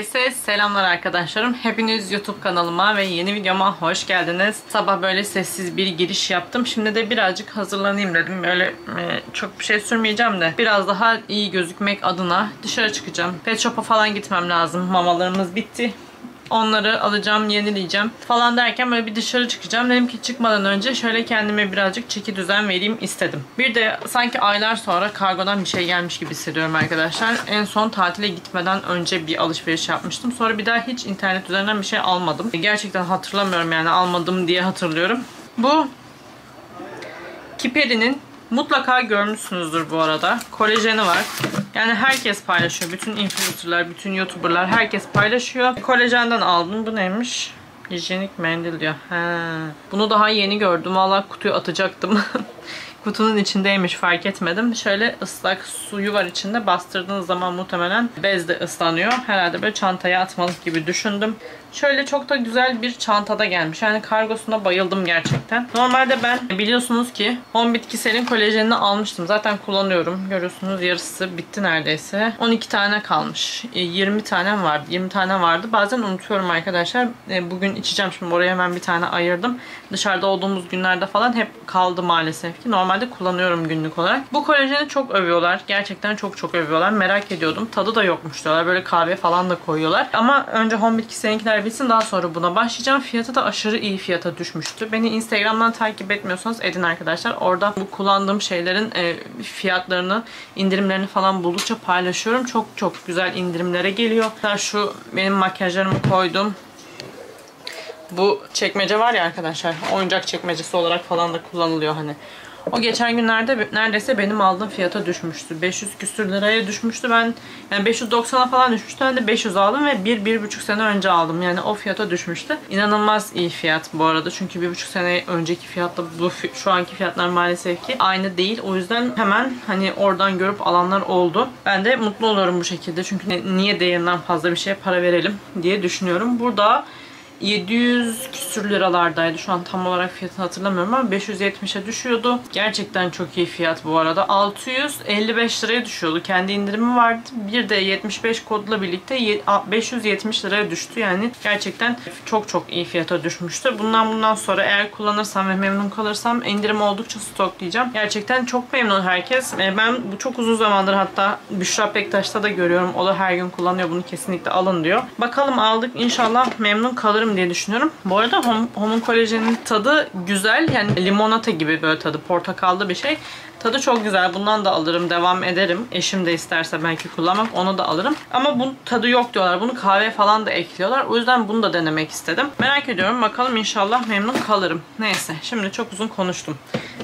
Herkese selamlar arkadaşlarım. Hepiniz YouTube kanalıma ve yeni videoma hoş geldiniz. Sabah böyle sessiz bir giriş yaptım. Şimdi de birazcık hazırlanayım dedim. Böyle çok bir şey sürmeyeceğim de biraz daha iyi gözükmek adına dışarı çıkacağım. Pet shop'a falan gitmem lazım. Mamalarımız bitti. Onları alacağım, yenileyeceğim falan derken böyle bir dışarı çıkacağım. Dedim ki çıkmadan önce şöyle kendime birazcık çeki düzen vereyim istedim. Bir de sanki aylar sonra kargodan bir şey gelmiş gibi hissediyorum arkadaşlar. En son tatile gitmeden önce bir alışveriş yapmıştım. Sonra bir daha hiç internet üzerinden bir şey almadım. Gerçekten hatırlamıyorum yani almadım diye hatırlıyorum. Bu Kiperi'nin mutlaka görmüşsünüzdür bu arada. Kolajeni var. Yani herkes paylaşıyor. Bütün influencerlar, bütün youtuberlar herkes paylaşıyor. Kolajenden aldım. Bu neymiş? Hijyenik mendil diyor. Bunu daha yeni gördüm. Vallahi kutuyu atacaktım. Kutunun içindeymiş, fark etmedim. Şöyle ıslak suyu var içinde. Bastırdığınız zaman muhtemelen bez de ıslanıyor. Herhalde böyle çantaya atmalık gibi düşündüm. Şöyle çok da güzel bir çantada gelmiş. Yani kargosuna bayıldım gerçekten. Normalde ben biliyorsunuz ki Home Bitkisel'in kolajenini almıştım. Zaten kullanıyorum. Görüyorsunuz yarısı bitti neredeyse. 12 tane kalmış. 20 tane vardı. 20 tane vardı. Bazen unutuyorum arkadaşlar. Bugün içeceğim. Şimdi oraya hemen bir tane ayırdım. Dışarıda olduğumuz günlerde falan hep kaldı maalesef ki. Normalde kullanıyorum günlük olarak. Bu kolajeni çok övüyorlar. Gerçekten çok övüyorlar. Merak ediyordum. Tadı da yokmuş diyorlar. Böyle kahve falan da koyuyorlar. Ama önce Home Bitkisel'inkiler bitsin, daha sonra buna başlayacağım. Fiyatı da aşırı iyi fiyata düşmüştü. Beni Instagram'dan takip etmiyorsanız edin arkadaşlar. Orada bu kullandığım şeylerin fiyatlarını, indirimlerini falan buldukça paylaşıyorum. Çok güzel indirimlere geliyor. Şu benim makyajlarımı koydum. Bu çekmece var ya arkadaşlar. Oyuncak çekmecesi olarak falan da kullanılıyor hani. O geçen günlerde neredeyse benim aldığım fiyata düşmüştü. 500 küsür liraya düşmüştü. Ben yani 590'a falan düşmüştü. Ben de 500 aldım ve 1-1,5 sene önce aldım. Yani o fiyata düşmüştü. İnanılmaz iyi fiyat bu arada. Çünkü 1,5 sene önceki fiyatla şu anki fiyatlar maalesef ki aynı değil. O yüzden hemen hani oradan görüp alanlar oldu. Ben de mutlu oluyorum bu şekilde. Çünkü niye değerinden fazla bir şeye para verelim diye düşünüyorum. Burada 700 küsür liralardaydı. Şu an tam olarak fiyatını hatırlamıyorum ama 570'e düşüyordu. Gerçekten çok iyi fiyat bu arada. 655 liraya düşüyordu. Kendi indirimi vardı. Bir de 75 kodla birlikte 570 liraya düştü. Yani gerçekten çok iyi fiyata düşmüştü. Bundan sonra eğer kullanırsam ve memnun kalırsam indirim oldukça stoklayacağım. Gerçekten çok memnun herkes. Ben bu çok uzun zamandır hatta Büşra Pektaş'ta da görüyorum. O da her gün kullanıyor. Bunu kesinlikle alın diyor. Bakalım aldık. İnşallah memnun kalırım diye düşünüyorum. Bu arada Home'un kolajeninin tadı güzel. Yani limonata gibi böyle tadı. Portakallı bir şey. Tadı çok güzel. Bundan da alırım. Devam ederim. Eşim de isterse belki kullanmak. Onu da alırım. Ama bunun tadı yok diyorlar. Bunu kahve falan da ekliyorlar. O yüzden bunu da denemek istedim. Merak ediyorum. Bakalım inşallah memnun kalırım. Neyse. Şimdi çok uzun konuştum.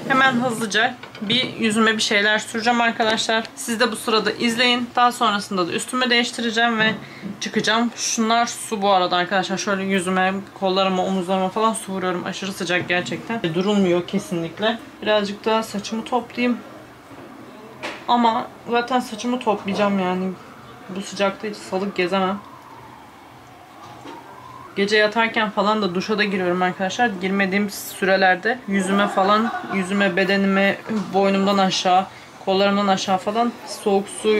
Hemen hızlıca bir yüzüme bir şeyler süreceğim arkadaşlar. Siz de bu sırada izleyin. Daha sonrasında da üstümü değiştireceğim ve çıkacağım. Şunlar su bu arada arkadaşlar. Şöyle yüzüme, kollarıma, omuzlarıma falan su vuruyorum. Aşırı sıcak gerçekten. Durulmuyor kesinlikle. Birazcık daha saçımı toplayayım. Ama zaten saçımı toplayacağım yani. Bu sıcakta hiç salık gezemem. Gece yatarken falan da duşa da giriyorum arkadaşlar. Girmediğim sürelerde yüzüme, bedenime, boynumdan aşağı, kollarımdan aşağı falan soğuk su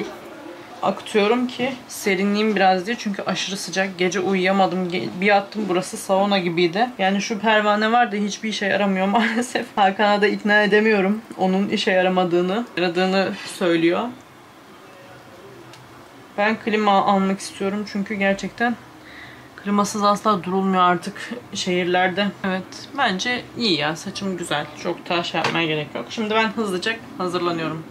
akıtıyorum ki serinleyeyim biraz diye. Çünkü aşırı sıcak. Gece uyuyamadım. Bir yattım, burası sauna gibiydi. Yani şu pervane var da hiçbir işe yaramıyor maalesef. Hakan'a da ikna edemiyorum. Onun işe yaradığını söylüyor. Ben klima almak istiyorum çünkü gerçekten klimasız asla durulmuyor artık şehirlerde. Evet, bence iyi ya. Saçım güzel. Çok da şey yapmaya gerek yok. Şimdi ben hızlıca hazırlanıyorum.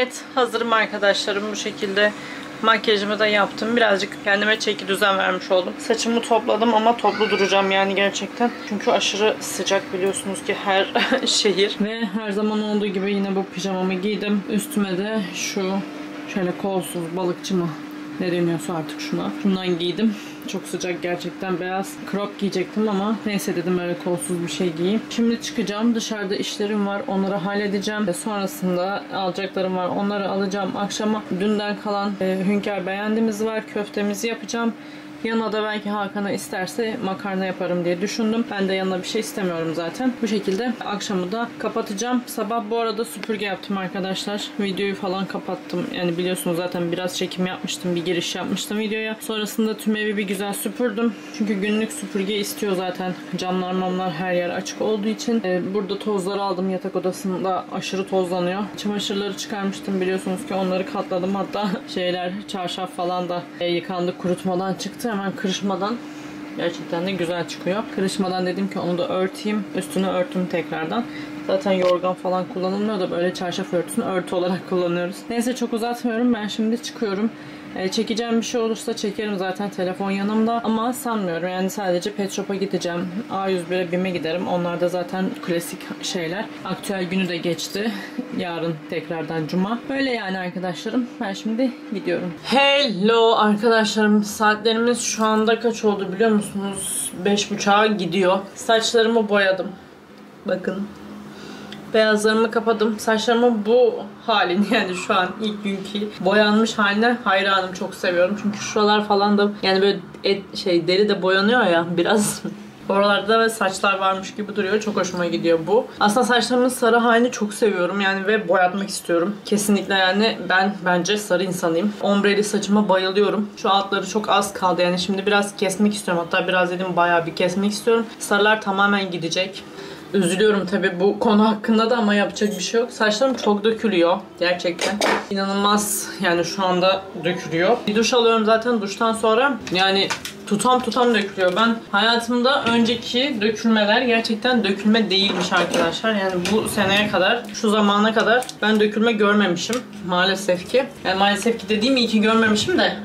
Evet, hazırım arkadaşlarım, bu şekilde. Makyajımı da yaptım. Birazcık kendime çeki düzen vermiş oldum. Saçımı topladım ama toplu duracağım yani gerçekten. Çünkü aşırı sıcak, biliyorsunuz ki her şehir. Ve her zaman olduğu gibi yine bu pijamamı giydim. Üstüme de şöyle kolsuz balıkçı mı ne deniyorsa artık şuna. Şundan giydim. Çok sıcak gerçekten. Beyaz crop giyecektim ama neyse dedim, öyle kolsuz bir şey giyeyim. Şimdi çıkacağım. Dışarıda işlerim var. Onları halledeceğim. Ve sonrasında alacaklarım var. Onları alacağım. Akşama dünden kalan hünkâr beğendiğimiz var. Köftemizi yapacağım. Yanına da belki Hakan'a isterse makarna yaparım diye düşündüm. Ben de yanına bir şey istemiyorum zaten. Bu şekilde akşamı da kapatacağım. Sabah bu arada süpürge yaptım arkadaşlar. Videoyu falan kapattım. Yani biliyorsunuz zaten biraz çekim yapmıştım. Bir giriş yapmıştım videoya. Sonrasında tüm evi bir güzel süpürdüm. Çünkü günlük süpürge istiyor zaten. Camlar mamlar her yer açık olduğu için. Burada tozları aldım. Yatak odasında aşırı tozlanıyor. Çamaşırları çıkarmıştım biliyorsunuz ki, onları katladım. Hatta çarşaf falan da yıkandı, kurutmadan çıktı. Hemen kırışmadan, gerçekten de güzel çıkıyor. Kırışmadan dedim ki onu da örteyim. Üstünü örttüm tekrardan. Zaten yorgan falan kullanılmıyor da böyle çarşaf örtüsünü örtü olarak kullanıyoruz. Neyse, çok uzatmıyorum. Ben şimdi çıkıyorum. Çekeceğim bir şey olursa çekerim, zaten telefon yanımda. Ama sanmıyorum, yani sadece Pet Shop'a gideceğim. A101'e, BİM'e giderim. Onlar da zaten klasik şeyler. Aktüel günü de geçti. Yarın tekrardan cuma. Böyle yani arkadaşlarım. Ben şimdi gidiyorum. Hello arkadaşlarım. Saatlerimiz şu anda kaç oldu biliyor musunuz? 5.30'a gidiyor. Saçlarımı boyadım. Bakın. Beyazlarımı kapadım. Saçlarımın bu halini, yani şu an ilk günkü boyanmış haline hayranım. Çok seviyorum. Çünkü şuralar falan da yani böyle deri de boyanıyor ya biraz. Oralarda ve saçlar varmış gibi duruyor. Çok hoşuma gidiyor bu. Aslında saçlarımın sarı halini çok seviyorum yani ve boyatmak istiyorum. Kesinlikle yani ben bence sarı insanıyım. Ombreli saçıma bayılıyorum. Şu altları çok az kaldı yani şimdi biraz kesmek istiyorum. Hatta biraz dedim bayağı bir kesmek istiyorum. Sarılar tamamen gidecek. Üzülüyorum tabii bu konu hakkında da ama yapacak bir şey yok. Saçlarım çok dökülüyor gerçekten. İnanılmaz yani, şu anda dökülüyor. Bir duş alıyorum zaten, duştan sonra yani tutam dökülüyor. Ben hayatımda önceki dökülmeler gerçekten dökülme değilmiş arkadaşlar. Yani bu seneye kadar, şu zamana kadar ben dökülme görmemişim maalesef ki. Yani maalesef ki dediğim, iyi ki görmemişim de.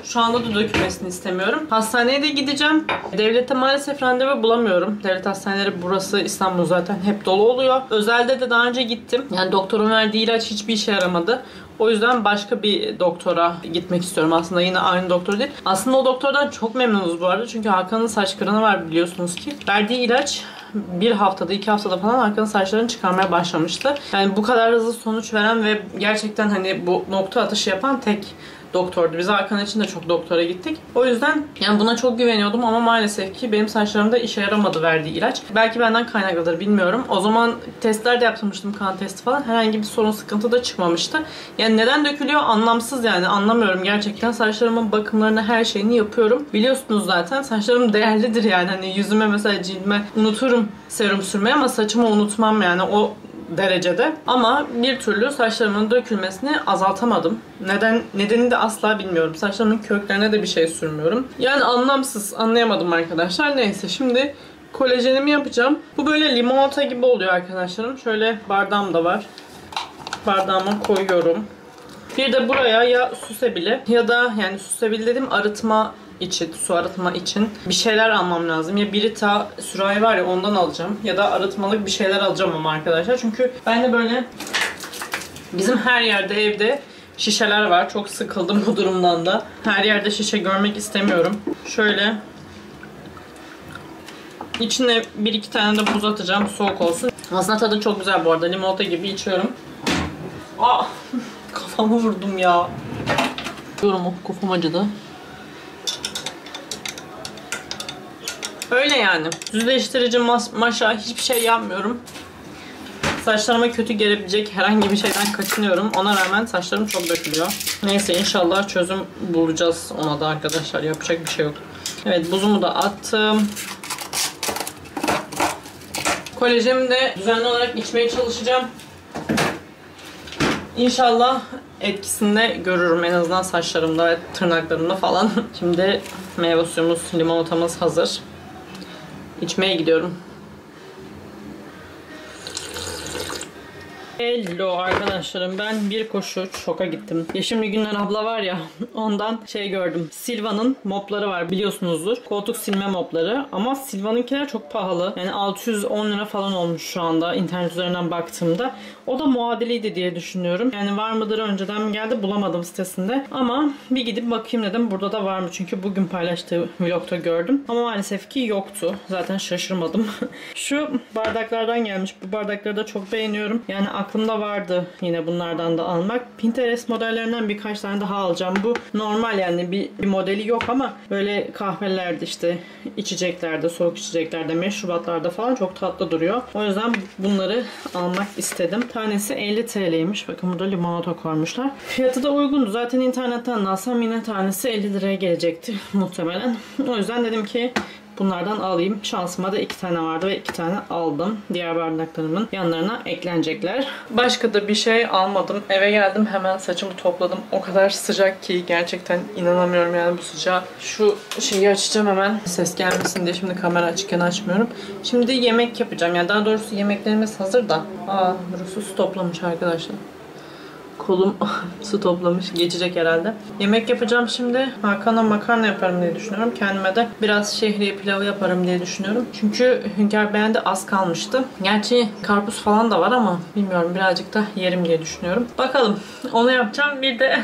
Şu anda da dökülmesini istemiyorum. Hastaneye de gideceğim. Devlette maalesef randevu bulamıyorum. Devlet hastaneleri, burası İstanbul zaten hep dolu oluyor. Özelde de daha önce gittim. Yani doktorun verdiği ilaç hiçbir işe yaramadı. O yüzden başka bir doktora gitmek istiyorum. Aslında yine aynı doktor değil. Aslında o doktordan çok memnunuz bu arada. Çünkü Hakan'ın saç kırını var biliyorsunuz ki. Verdiği ilaç bir haftada, 2 haftada falan Hakan'ın saçlarını çıkarmaya başlamıştı. Yani bu kadar hızlı sonuç veren ve gerçekten hani bu nokta atışı yapan tek doktordu. Biz Hakan için de çok doktora gittik. O yüzden yani buna çok güveniyordum ama maalesef ki benim saçlarımda işe yaramadı verdiği ilaç. Belki benden kaynaklıdır, bilmiyorum. O zaman testler de yaptırmıştım, kan testi falan. Herhangi bir sorun, sıkıntı da çıkmamıştı. Yani neden dökülüyor anlamsız yani, anlamıyorum gerçekten. Saçlarımın bakımlarını, her şeyini yapıyorum. Biliyorsunuz zaten saçlarım değerlidir yani. Hani yüzüme mesela, cildime unuturum serum sürmeyi ama saçımı unutmam yani, o derecede. Ama bir türlü saçlarımın dökülmesini azaltamadım. Nedenini de asla bilmiyorum. Saçlarımın köklerine de bir şey sürmüyorum. Yani anlamsız. Anlayamadım arkadaşlar. Neyse, şimdi kolajenimi yapacağım. Bu böyle limonata gibi oluyor arkadaşlarım. Şöyle bardağım da var. Bardağıma koyuyorum. Bir de buraya ya susebili ya da, yani susebili dedim, arıtma için, su arıtma için bir şeyler almam lazım. Ya Brita sürahi var ya, ondan alacağım. Ya da arıtmalık bir şeyler alacağım ama arkadaşlar. Çünkü ben de böyle bizim her yerde evde şişeler var. Çok sıkıldım bu durumdan da. Her yerde şişe görmek istemiyorum. Şöyle içine 1-2 tane de buz atacağım, soğuk olsun. Aslında tadı çok güzel bu arada. Limonata gibi içiyorum. Kafamı vurdum ya. Diyorum, kafam acıdı. Öyle yani. Düzleştirici, maşa hiçbir şey yapmıyorum. Saçlarıma kötü gelebilecek herhangi bir şeyden kaçınıyorum. Ona rağmen saçlarım çok dökülüyor. Neyse, inşallah çözüm bulacağız ona da arkadaşlar. Yapacak bir şey yok. Evet, buzumu da attım. Kolajenimi de düzenli olarak içmeye çalışacağım. İnşallah etkisini de görürüm en azından saçlarımda ve tırnaklarımda falan. Şimdi meyve suyumuz, limonatamız hazır. İçmeye gidiyorum. Hello arkadaşlarım, ben bir koşu şoka gittim. Yeşimli Günler abla var ya, ondan şey gördüm. Silva'nın mopları var, biliyorsunuzdur. Koltuk silme mopları ama Silva'nınkiler çok pahalı. Yani 610 lira falan olmuş şu anda internet üzerinden baktığımda. O da muadiliydi diye düşünüyorum. Yani var mıdır, önceden mi geldi bulamadım sitesinde. Ama bir gidip bakayım dedim, burada da var mı? Çünkü bugün paylaştığı vlogta gördüm. Ama maalesef ki yoktu. Zaten şaşırmadım. Şu bardaklardan gelmiş. Bu bardakları da çok beğeniyorum. Yani aklımda vardı yine bunlardan da almak. Pinterest modellerinden birkaç tane daha alacağım. Bu normal, yani bir modeli yok ama böyle kahvelerde, işte içeceklerde, soğuk içeceklerde, meşrubatlarda falan çok tatlı duruyor. O yüzden bunları almak istedim. Tanesi 50 TL'ymiş. Bakın burada limonata koymuşlar. Fiyatı da uygundu. Zaten internetten de alsam yine tanesi 50 liraya gelecekti muhtemelen. O yüzden dedim ki bunlardan alayım. Şansıma da 2 tane vardı ve 2 tane aldım. Diğer bardaklarımın yanlarına eklenecekler. Başka da bir şey almadım. Eve geldim, hemen saçımı topladım. O kadar sıcak ki gerçekten inanamıyorum yani bu sıcağa. Şu şeyi açacağım hemen, ses gelmesin diye. Şimdi kamera açıkken açmıyorum. Şimdi yemek yapacağım. Yani daha doğrusu yemeklerimiz hazır da. Burası su toplamış arkadaşlar. Kolum su toplamış. Geçecek herhalde. Yemek yapacağım şimdi. Hakan'a makarna yaparım diye düşünüyorum. Kendime de biraz şehriye pilavı yaparım diye düşünüyorum. Çünkü Hünkar beğendi, az kalmıştı. Gerçi karpuz falan da var ama bilmiyorum, birazcık da yerim diye düşünüyorum. Bakalım. Onu yapacağım. Bir de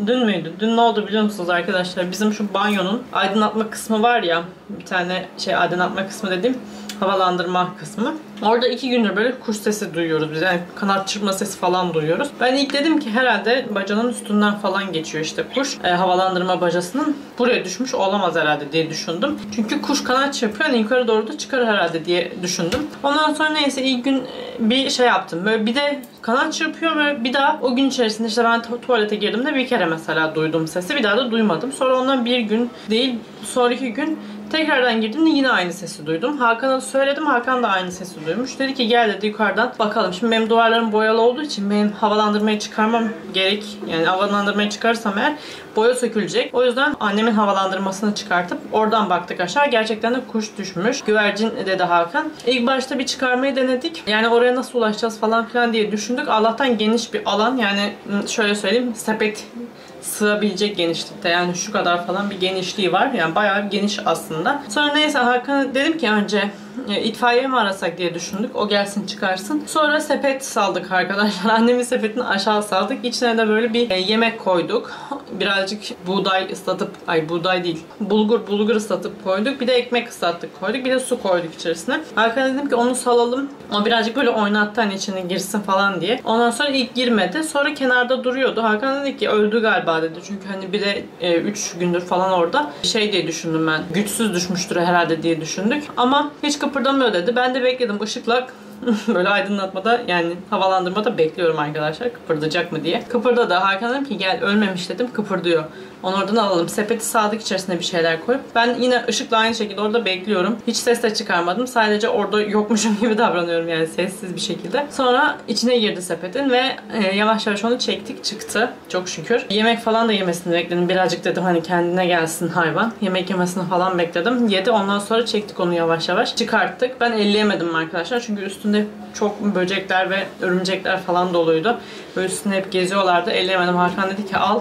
dün müydü? Dün ne oldu biliyor musunuz arkadaşlar? Bizim şu banyonun aydınlatma kısmı var ya. Bir tane aydınlatma kısmı dediğim havalandırma kısmı. Orada 2 gündür böyle kuş sesi duyuyoruz biz. Yani kanat çırpma sesi falan duyuyoruz. Ben ilk dedim ki herhalde bacanın üstünden falan geçiyor işte kuş. Havalandırma bacasının buraya düşmüş olamaz herhalde diye düşündüm. Çünkü kuş kanat çırpıyor. Yani yukarı doğru da çıkar herhalde diye düşündüm. Ondan sonra neyse ilk gün bir şey yaptım. Böyle bir de kanat çırpıyor ve bir daha o gün içerisinde işte ben tuvalete girdiğimde bir kere mesela duydum sesi. Bir daha da duymadım. Sonra ondan bir gün değil, sonraki gün tekrardan girdiğimde yine aynı sesi duydum. Hakan'a söyledim. Hakan da aynı sesi duymuş. Dedi ki gel dedi yukarıdan bakalım. Şimdi benim duvarlarım boyalı olduğu için benim havalandırmayı çıkarmam gerek. Yani havalandırmayı çıkarsam eğer boya sökülecek. O yüzden annemin havalandırmasını çıkartıp oradan baktık aşağı. Gerçekten de kuş düşmüş. Güvercin dedi Hakan. İlk başta bir çıkarmayı denedik. Yani oraya nasıl ulaşacağız falan filan diye düşündük. Allah'tan geniş bir alan. Yani şöyle söyleyeyim, sepet sığabilecek genişlikte, yani şu kadar falan bir genişliği var. Yani bayağı geniş aslında. Sonra neyse Hakan'a dedim ki önce itfaiye mi arasak diye düşündük. O gelsin çıkarsın. Sonra sepet saldık arkadaşlar. Annemin sepetini aşağı saldık. İçine de böyle bir yemek koyduk. Birazcık buğday ıslatıp, buğday değil, bulgur ıslatıp koyduk. Bir de ekmek ıslattık koyduk. Bir de su koyduk içerisine. Hakan'a dedim ki onu salalım. O birazcık böyle oynattı hani içine girsin falan diye. Ondan sonra ilk girmedi. Sonra kenarda duruyordu. Hakan dedi ki öldü galiba dedi. Çünkü hani bir de 3 gündür falan orada şey diye düşündüm ben. Güçsüz düşmüştür herhalde diye düşündük. Ama hiç kıpırdamıyor dedi. Ben de bekledim ışıkla böyle aydınlatmada, yani havalandırmada bekliyorum arkadaşlar kıpırdayacak mı diye. Kıpırdadı. Hakan dedim ki gel ölmemiş dedim, kıpırdıyor. Onu oradan alalım. Sepeti sağdık, içerisine bir şeyler koyup. Ben yine ışıkla aynı şekilde orada bekliyorum. Hiç ses de çıkarmadım. Sadece orada yokmuşum gibi davranıyorum yani sessiz bir şekilde. Sonra içine girdi sepetin ve yavaş yavaş onu çektik, çıktı. Çok şükür. Yemek falan da yemesini bekledim. Birazcık dedim hani kendine gelsin hayvan. Yemek yemesini falan bekledim. Yedi. Ondan sonra çektik onu yavaş yavaş. Çıkarttık. Ben elleyemedim arkadaşlar. Çünkü üstünde çok böcekler ve örümcekler falan doluydu. Böyle üstünde hep geziyorlardı. Elleyemedim. Hakan dedi ki al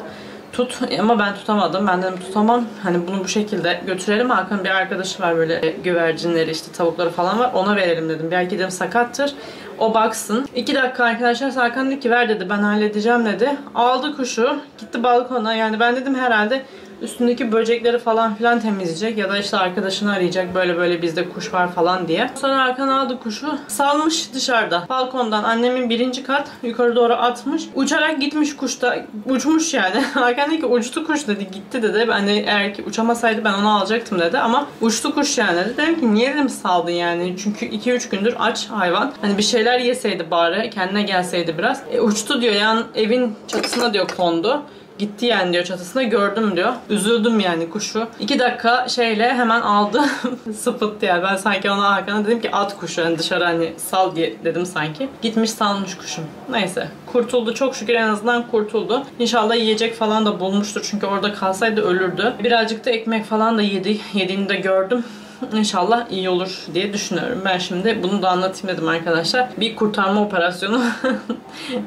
tut, ama ben tutamadım. Ben dedim tutamam. Hani bunu bu şekilde götürelim. Hakan bir arkadaşı var böyle güvercinleri, işte tavukları falan var. Ona verelim dedim. Belki dedim sakattır. O baksın. 2 dakika arkadaşlar, Hakan dedi ki ver dedi, ben halledeceğim dedi. Aldı kuşu. Gitti balkona. Yani ben dedim herhalde üstündeki böcekleri falan filan temizleyecek ya da işte arkadaşını arayacak, böyle böyle bizde kuş var falan diye. Sonra Hakan aldı kuşu, salmış dışarıda. Balkondan annemin 1. kat yukarı doğru atmış. Uçarak gitmiş, kuş da uçmuş yani. Hakan dedi ki uçtu kuş dedi, gitti dedi. Ben de eğer ki uçamasaydı ben onu alacaktım dedi ama uçtu kuş yani dedi. Dedim ki niye dedim saldın yani, çünkü 2-3 gündür aç hayvan. Hani bir şeyler yeseydi bari, kendine gelseydi biraz. Uçtu diyor yani, evin çatısına diyor kondu. Gitti yani diyor, çatısında gördüm diyor. Üzüldüm yani kuşu. 2 dakika şeyle hemen aldı. Sıpıttı yani. Ben sanki ona Hakan'a dedim ki at kuşu hani dışarı, hani sal diye dedim sanki. Gitmiş salmış kuşum. Neyse. Kurtuldu çok şükür, en azından kurtuldu. İnşallah yiyecek falan da bulmuştur. Çünkü orada kalsaydı ölürdü. Birazcık da ekmek falan da yedi. Yediğini de gördüm. İnşallah iyi olur diye düşünüyorum. Ben şimdi bunu da anlatayım dedim arkadaşlar. Bir kurtarma operasyonu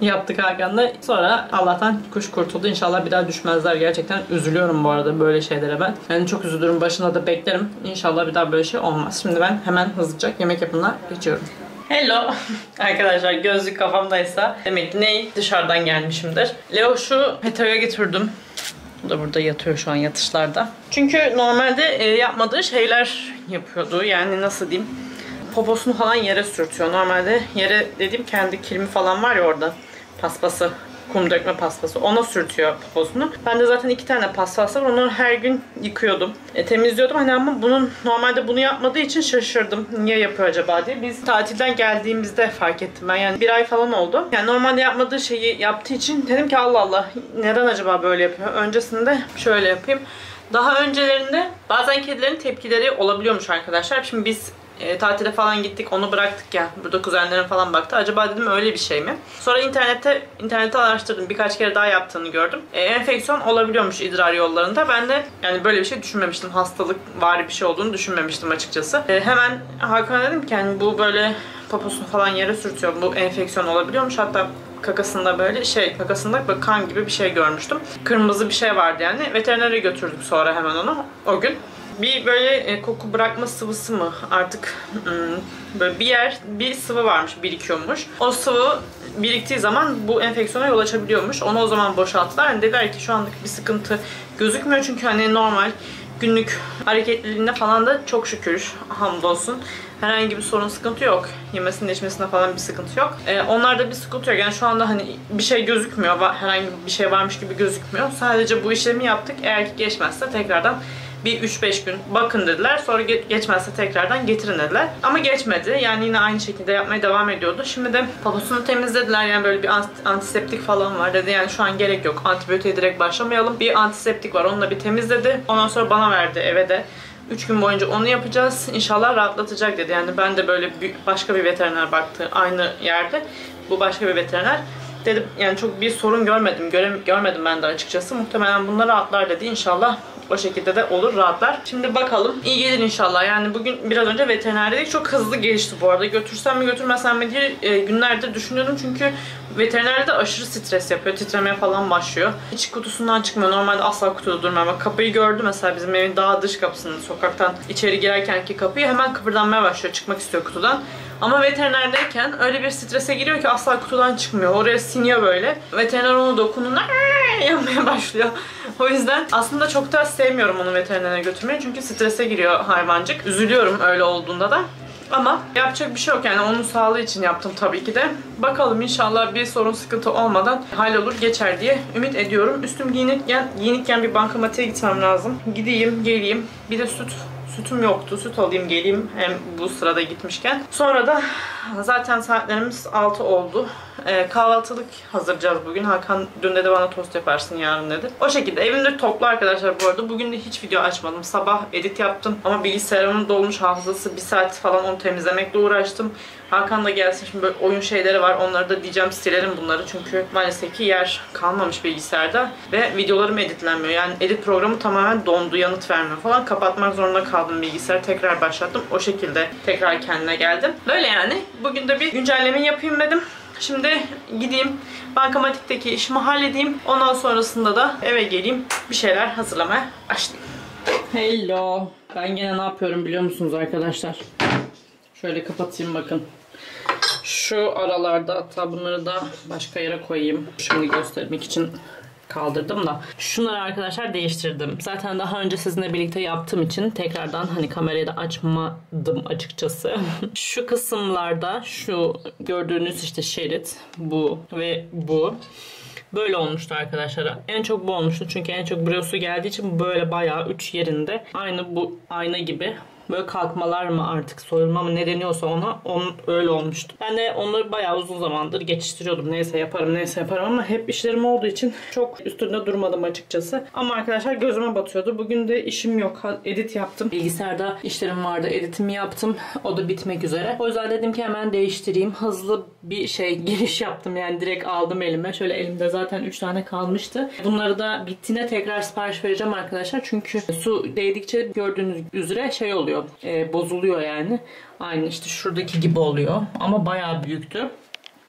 yaptık Hakan'la. Sonra Allah'tan kuş kurtuldu. İnşallah bir daha düşmezler. Gerçekten üzülüyorum bu arada böyle şeylere ben. Yani çok üzülürüm. Başına da beklerim. İnşallah bir daha böyle şey olmaz. Şimdi ben hemen hızlıca yemek yapımına geçiyorum. Hello. Arkadaşlar gözlük kafamdaysa demek ki ne dışarıdan gelmişimdir. Leo şu Heteo'ya getirdim. Bu da burada yatıyor şu an yatışlarda. Çünkü normalde yapmadığı şeyler yapıyordu. Yani nasıl diyeyim? Poposunu falan yere sürtüyor. Normalde yere dediğim kendi kilimi falan var ya orada. Paspası. Kum dökme paspası. Ona sürtüyor poposunu. Ben de zaten 2 tane paspas var. Onları her gün yıkıyordum. Temizliyordum. Hani ama normalde bunu yapmadığı için şaşırdım. Niye yapıyor acaba diye. Biz tatilden geldiğimizde fark ettim ben. Yani 1 ay falan oldu. Yani normalde yapmadığı şeyi yaptığı için dedim ki Allah Allah neden acaba böyle yapıyor? Öncesinde şöyle yapayım. Daha öncelerinde bazen kedilerin tepkileri olabiliyormuş arkadaşlar. Şimdi biz tatile falan gittik, onu bıraktık ya. Burada kuzenlerim falan baktı. Acaba dedim öyle bir şey mi? Sonra internette araştırdım. Birkaç kere daha yaptığını gördüm. Enfeksiyon olabiliyormuş idrar yollarında. Ben de yani böyle bir şey düşünmemiştim. Hastalık var bir şey olduğunu düşünmemiştim açıkçası. Hemen Hakan'a dedim ki yani bu böyle poposunu falan yere sürtüyor. Bu enfeksiyon olabiliyormuş. Hatta kakasında böyle kan gibi bir şey görmüştüm. Kırmızı bir şey vardı yani. Veterinere götürdük sonra hemen onu o gün. Bir böyle koku bırakma sıvısı mı artık böyle bir sıvı varmış, birikiyormuş. O sıvı biriktiği zaman bu enfeksiyona yol açabiliyormuş. Onu o zaman boşalttılar. Yani dediler ki şu anlık bir sıkıntı gözükmüyor çünkü hani normal günlük hareketliliğinde falan da çok şükür hamdolsun herhangi bir sorun, sıkıntı yok. Yemesinde içmesinde falan bir sıkıntı yok. Onlarda bir sıkıntı yok. Yani şu anda hani bir şey gözükmüyor. Herhangi bir şey varmış gibi gözükmüyor. Sadece bu işlemi yaptık. Eğer ki geçmezse tekrardan bir 3-5 gün bakın dediler. Sonra geçmezse tekrardan getirin dediler. Ama geçmedi. Yani yine aynı şekilde yapmaya devam ediyordu. Şimdi de poposunu temizlediler. Yani böyle bir antiseptik falan var dedi. Yani şu an gerek yok. Antibiyotiğe direkt başlamayalım. Bir antiseptik var. Onunla bir temizledi. Ondan sonra bana verdi eve de. 3 gün boyunca onu yapacağız. İnşallah rahatlatacak dedi. Yani ben de böyle başka bir veteriner baktı aynı yerde. Bu başka bir veteriner. Dedim yani çok bir sorun görmedim ben de açıkçası. Muhtemelen bunlar rahatlar dedi. İnşallah o şekilde de olur, rahatlar. Şimdi bakalım. İyi gelir inşallah. Yani bugün biraz önce veterinerdeydik. Çok hızlı geçti bu arada. Götürsem mi götürmesem mi diye günlerdir düşünüyordum. Çünkü veterinerde aşırı stres yapıyor. Titremeye falan başlıyor. Hiç kutusundan çıkmıyor. Normalde asla kutuda durmuyor. Bak kapıyı gördü mesela bizim evin daha dış kapısını. Sokaktan içeri girerkenki kapıyı hemen kıpırdanmaya başlıyor. Çıkmak istiyor kutudan. Ama veterinerdeyken öyle bir strese giriyor ki asla kutudan çıkmıyor. Oraya siniyor böyle. Veteriner onu dokunduğunda yanmaya başlıyor. O yüzden aslında çok da sevmiyorum onu veterinere götürmeyi. Çünkü strese giriyor hayvancık. Üzülüyorum öyle olduğunda da. Ama yapacak bir şey yok yani onun sağlığı için yaptım tabii ki de. Bakalım inşallah bir sorun sıkıntı olmadan hallolur geçer diye ümit ediyorum. Üstüm giyinikken bir bankamatiğe gitmem lazım. Gideyim geleyim. Bir de sütüm yoktu. Süt alayım geleyim hem bu sırada gitmişken. Sonra da zaten saatlerimiz 6 oldu. Kahvaltılık hazırlayacağız bugün. Hakan dün dedi bana tost yaparsın yarın dedi. O şekilde evimde toplu arkadaşlar bu arada. Bugün de hiç video açmadım. Sabah edit yaptım ama bilgisayarımın dolmuş hafızası 1 saat falan onu temizlemekle uğraştım. Hakan da gelsin şimdi böyle oyun şeyleri var. Onları da diyeceğim silerim bunları. Çünkü maalesef ki yer kalmamış bilgisayarda. Ve videolarım editlenmiyor. Yani edit programı tamamen dondu. Yanıt vermiyor falan. Kapatmak zorunda kaldım bilgisayarı. Tekrar başlattım. O şekilde tekrar kendine geldim. Böyle yani. Bugün de bir güncelleme yapayım dedim. Şimdi gideyim bankamatikteki işimi halledeyim. Ondan sonrasında da eve geleyim. Bir şeyler hazırlamaya başlayayım. Hello. Ben gene ne yapıyorum biliyor musunuz arkadaşlar? Şöyle kapatayım bakın. Şu aralarda hatta bunları da başka yere koyayım. Şimdi göstermek için kaldırdım da. Şunları arkadaşlar değiştirdim. Zaten daha önce sizinle birlikte yaptığım için tekrardan hani kamerayı da açmadım açıkçası. Şu kısımlarda şu gördüğünüz işte şerit bu ve bu. Böyle olmuştu arkadaşlar. En çok bu olmuştu. Çünkü en çok brosu geldiği için böyle bayağı 3 yerinde. Aynı bu ayna gibi. Böyle kalkmalar mı artık soyulma mı ne deniyorsa ona öyle olmuştu. Ben de onları bayağı uzun zamandır geçiştiriyordum. Neyse yaparım ama hep işlerim olduğu için çok üstünde durmadım açıkçası. Ama arkadaşlar gözüme batıyordu. Bugün de işim yok. Edit yaptım. Bilgisayarda işlerim vardı. Editimi yaptım. O da bitmek üzere. O yüzden dedim ki hemen değiştireyim. Hızlı bir giriş yaptım. Yani direkt aldım elime. Şöyle elimde zaten 3 tane kalmıştı. Bunları da bittiğinde tekrar sipariş vereceğim arkadaşlar. Çünkü su değdikçe gördüğünüz üzere oluyor. oluyor. Bozuluyor yani. Aynı işte şuradaki gibi oluyor. Ama bayağı büyüktü.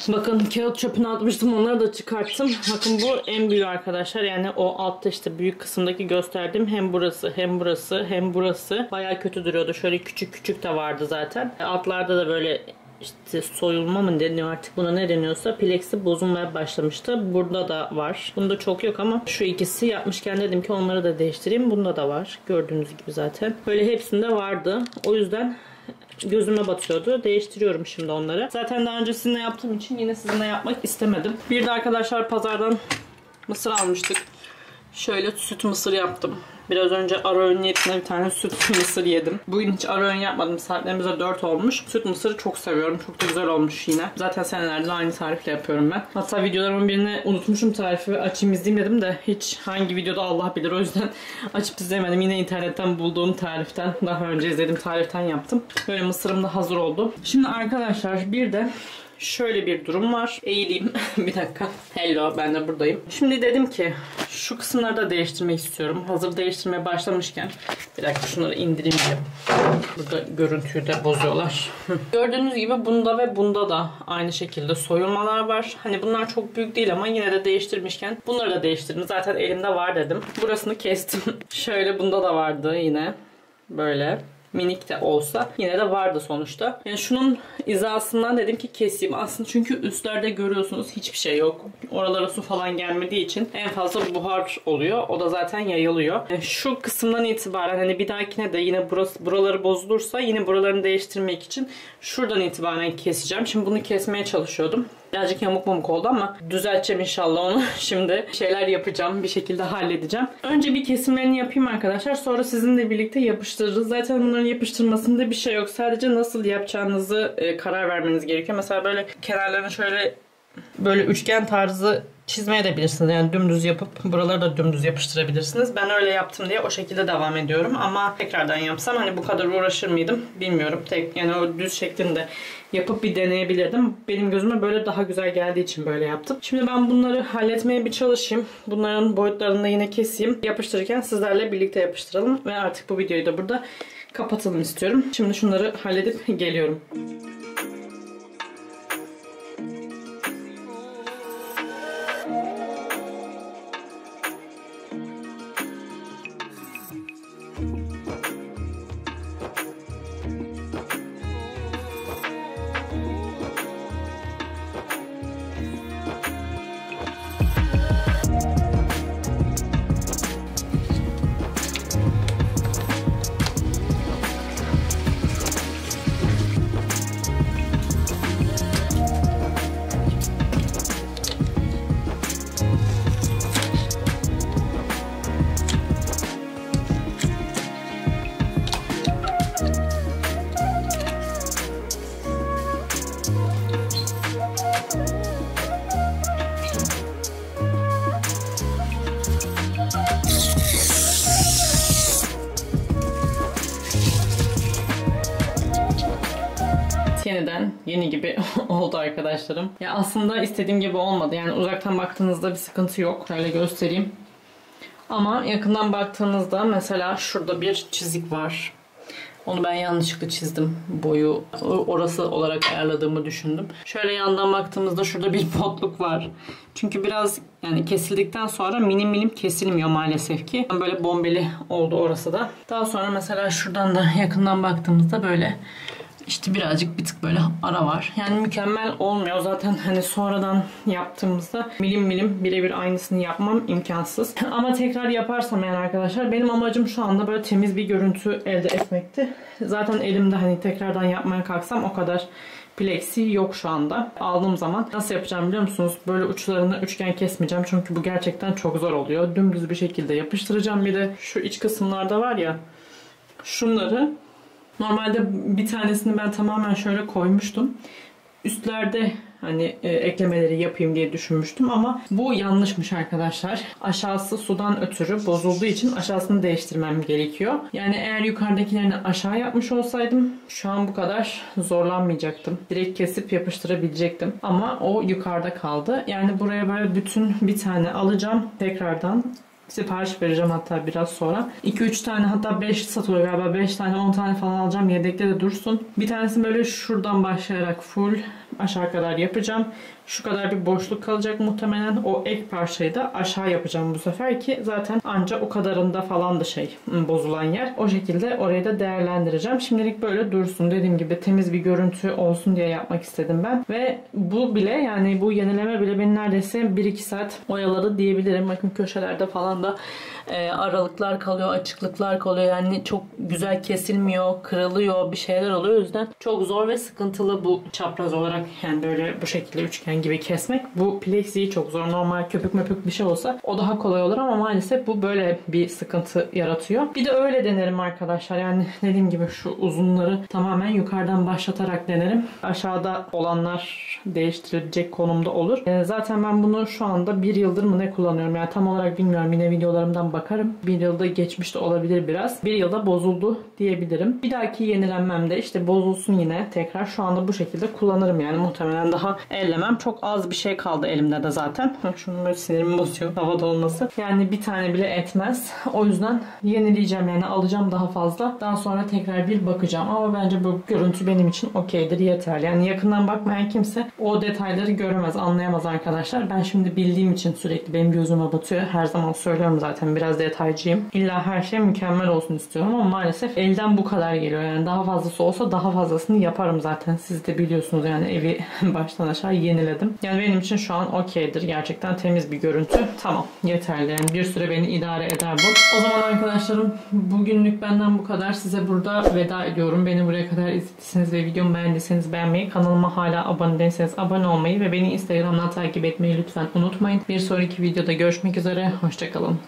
Bakın kağıt çöpüne atmıştım. Onları da çıkarttım. Bakın bu en büyüğü arkadaşlar. Yani o altta işte büyük kısımdaki gösterdiğim hem burası hem burası hem burası. Bayağı kötü duruyordu. Şöyle küçük küçük de vardı zaten. Altlarda da böyle işte soyulma mı deniyor artık, buna ne deniyorsa, plexi bozulmaya başlamıştı. Burada da var. Bunda çok yok ama şu ikisi yapmışken dedim ki onları da değiştireyim. Bunda da var. Gördüğünüz gibi zaten. Böyle hepsinde vardı. O yüzden gözüme batıyordu. Değiştiriyorum şimdi onları. Zaten daha önce sizinle yaptığım için yine sizinle yapmak istemedim. Bir de arkadaşlar pazardan mısır almıştık. Şöyle süt mısır yaptım. Biraz önce ara öğün niyetine bir tane süt mısır yedim. Bugün hiç ara öğün yapmadım. Saatlerimize 4 olmuş. Süt mısırı çok seviyorum. Çok da güzel olmuş yine. Zaten senelerdir aynı tarifle yapıyorum ben. Hatta videolarımın birini unutmuşum tarifi. Açayım izleyeyim dedim de hiç hangi videoda Allah bilir. O yüzden açıp izlemedim. Yine internetten bulduğum tariften, daha önce izlediğim tariften yaptım. Böyle mısırım da hazır oldu. Şimdi arkadaşlar bir de şöyle bir durum var. Eğileyim. Bir dakika. Hello, ben de buradayım. Şimdi dedim ki şu kısımları da değiştirmek istiyorum. Hazır değiştirmeye başlamışken. Bir dakika şunları indireyim diye. Burada görüntüyü de bozuyorlar. Gördüğünüz gibi bunda ve bunda da aynı şekilde soyulmalar var. Hani bunlar çok büyük değil ama yine de değiştirmişken bunları da değiştirdim. Zaten elimde var dedim. Burasını kestim. Şöyle bunda da vardı yine. Böyle. Minik de olsa yine de vardı sonuçta. Yani şunun hizasından dedim ki keseyim. Aslında çünkü üstlerde görüyorsunuz hiçbir şey yok. Oralara su falan gelmediği için en fazla buhar oluyor. O da zaten yayılıyor. Yani şu kısımdan itibaren hani bir dahakine de yine buraları bozulursa yine buralarını değiştirmek için şuradan itibaren keseceğim. Şimdi bunu kesmeye çalışıyordum. Birazcık yamuk mumuk oldu ama düzelteceğim inşallah onu. Şimdi şeyler yapacağım. Bir şekilde halledeceğim. Önce bir kesimlerini yapayım arkadaşlar. Sonra sizinle birlikte yapıştırırız. Zaten bunların yapıştırmasında bir şey yok. Sadece nasıl yapacağınızı karar vermeniz gerekiyor. Mesela böyle kenarlarını şöyle böyle üçgen tarzı çizmeye de bilirsiniz. Yani dümdüz yapıp buraları da dümdüz yapıştırabilirsiniz. Ben öyle yaptım diye o şekilde devam ediyorum. Ama tekrardan yapsam hani bu kadar uğraşır mıydım bilmiyorum. Yani o düz şeklinde yapıp bir deneyebilirdim. Benim gözüme böyle daha güzel geldiği için böyle yaptım. Şimdi ben bunları halletmeye bir çalışayım. Bunların boyutlarını da yine keseyim. Yapıştırırken sizlerle birlikte yapıştıralım. Ve artık bu videoyu da burada kapatalım istiyorum. Şimdi şunları halledip geliyorum. Yeniden yeni gibi oldu arkadaşlarım. Ya aslında istediğim gibi olmadı. Yani uzaktan baktığınızda bir sıkıntı yok. Şöyle göstereyim. Ama yakından baktığınızda mesela şurada bir çizik var. Onu ben yanlışlıkla çizdim. Boyu orası olarak ayarladığımı düşündüm. Şöyle yandan baktığımızda şurada bir potluk var. Çünkü biraz yani kesildikten sonra milim milim kesilmiyor maalesef ki. Böyle bombeli oldu orası da. Daha sonra mesela şuradan da yakından baktığımızda böyle İşte birazcık bir tık böyle ara var. Yani mükemmel olmuyor. Zaten hani sonradan yaptığımızda milim milim birebir aynısını yapmam imkansız. Ama tekrar yaparsam yani arkadaşlar benim amacım şu anda böyle temiz bir görüntü elde etmekti. Zaten elimde hani tekrardan yapmaya kalksam o kadar plexi yok şu anda. Aldığım zaman nasıl yapacağım biliyor musunuz? Böyle uçlarını üçgen kesmeyeceğim. Çünkü bu gerçekten çok zor oluyor. Dümdüz bir şekilde yapıştıracağım. Bir de şu iç kısımlarda var ya, şunları normalde bir tanesini ben tamamen şöyle koymuştum. Üstlerde hani eklemeleri yapayım diye düşünmüştüm ama bu yanlışmış arkadaşlar. Aşağısı sudan ötürü bozulduğu için aşağısını değiştirmem gerekiyor. Yani eğer yukarıdakilerini aşağı yapmış olsaydım şu an bu kadar zorlanmayacaktım. Direkt kesip yapıştırabilecektim. Ama o yukarıda kaldı. Yani buraya böyle bütün bir tane alacağım. Tekrardan Sipariş vereceğim hatta biraz sonra. 2-3 tane, hatta 5 satılıyor galiba. 5 tane 10 tane falan alacağım. Yedekte de dursun. Bir tanesi böyle şuradan başlayarak full aşağı kadar yapacağım. Şu kadar bir boşluk kalacak muhtemelen. O ek parçayı da aşağı yapacağım bu sefer ki zaten ancak o kadarında falan da bozulan yer. O şekilde orayı da değerlendireceğim. Şimdilik böyle dursun. Dediğim gibi temiz bir görüntü olsun diye yapmak istedim ben. Ve bu bile, yani bu yenileme bile beni neredeyse 1-2 saat oyaladı diyebilirim. Bakın köşelerde falan da aralıklar kalıyor, açıklıklar kalıyor. Yani çok güzel kesilmiyor, kırılıyor, bir şeyler oluyor. O yüzden çok zor ve sıkıntılı bu çapraz olarak, yani böyle bu şekilde üçgen gibi kesmek. Bu plexiyi çok zor. Normal köpük möpük bir şey olsa o daha kolay olur ama maalesef bu böyle bir sıkıntı yaratıyor. Bir de öyle denerim arkadaşlar. Yani dediğim gibi şu uzunları tamamen yukarıdan başlatarak denerim. Aşağıda olanlar değiştirilecek konumda olur. Zaten ben bunu şu anda 1 yıldır mı ne kullanıyorum. Yani tam olarak bilmiyorum. Yine videolarımdan bakarım. 1 yılda geçmiş de olabilir biraz. 1 yılda bozuldu diyebilirim. Bir dahaki yenilenmemde işte bozulsun yine tekrar. Şu anda bu şekilde kullanırım yani. Muhtemelen daha ellemem. Çok az bir şey kaldı elimde de zaten. Şunun böyle sinirimi bozuyor. Havada olması. Yani bir tane bile etmez. O yüzden yenileyeceğim, yani alacağım daha fazla. Daha sonra tekrar bir bakacağım. Ama bence bu görüntü benim için okeydir, yeterli. Yani yakından bakmayan kimse o detayları göremez, anlayamaz arkadaşlar. Ben şimdi bildiğim için sürekli benim gözüme batıyor. Her zaman söylüyorum zaten, biraz detaycıyım. İlla her şey mükemmel olsun istiyorum ama maalesef elden bu kadar geliyor. Yani daha fazlası olsa daha fazlasını yaparım zaten. Siz de biliyorsunuz yani evi baştan aşağı yeniledim. Yani benim için şu an okeydir. Gerçekten temiz bir görüntü. Tamam, yeterli. Yani bir süre beni idare eder bu. O zaman arkadaşlarım, bugünlük benden bu kadar. Size burada veda ediyorum. Beni buraya kadar izlediyseniz ve videomu beğendiyseniz beğenmeyi, kanalıma hala abone değilseniz abone olmayı ve beni Instagram'dan takip etmeyi lütfen unutmayın. Bir sonraki videoda görüşmek üzere. Hoşçakalın.